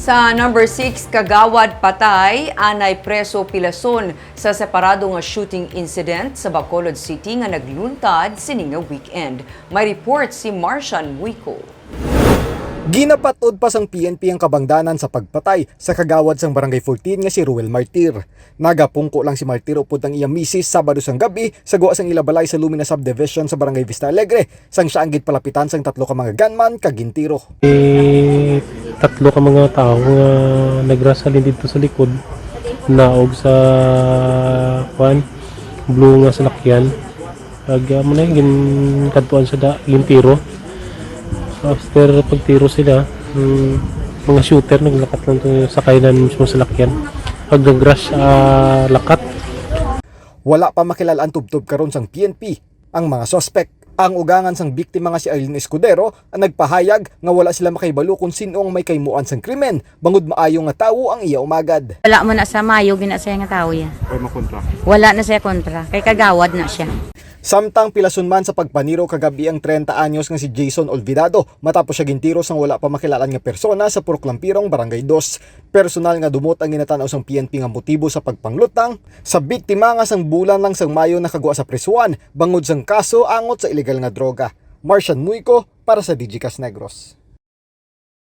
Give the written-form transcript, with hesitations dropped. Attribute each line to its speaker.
Speaker 1: Sa number 6, kagawad patay, anay preso pilason sa separado nga shooting incident sa Bacolod City nga nagluntad sini nga weekend. May report si Marcian Muico.
Speaker 2: Ginapatod pa sang PNP ang kabangdanan sa pagpatay sa kagawad sang Barangay 14 nga si Ruel Martir. Nagapungko lang si Martir upod ang iyang misis Sabado sang gabi sa guwa sang ilabalay sa Lumina Subdivision sa Barangay Vista Alegre sang siya ang gitpalapitan sang tatlo ka mga gunman kagintiro.
Speaker 3: Tatlo ka mga tao nga nagrasalin dito sa likod naog sa blue nga salakyan mo na yung kadtuan sa gintiro. After pagtiro sila, mga shooter naglakat lang to sa kainan mismo sa lakyan. Pag-rush lakat.
Speaker 2: Wala pa makilala ang tubtob karon sang PNP ang mga suspect. Ang ugangan sang biktima nga si Aileen Escudero ang nagpahayag nga wala sila makahibalo kung sino ang may kaymuan sang krimen bangod maayo nga tawo ang iya umagad.
Speaker 4: Wala mo na sa mayo ginasaya nga tawo ya. Wala na siya kontra. Kay kagawad na siya.
Speaker 2: Samtang pilason man sa pagpaniro kagabi ang 30 anyos nga si Jason Olvidado matapos siya gintiro sang wala pa makilalan nga persona sa Purok Lampirong Barangay 2. Personal nga dumot ang ginatanaw sang PNP nga motibo sa pagpanglutang sa biktima nga sang bulan lang sang Mayo nakagwa sa presuan bangod sang kaso angot sa ilegal nga droga. Marcian Muico para sa Digikas Negros.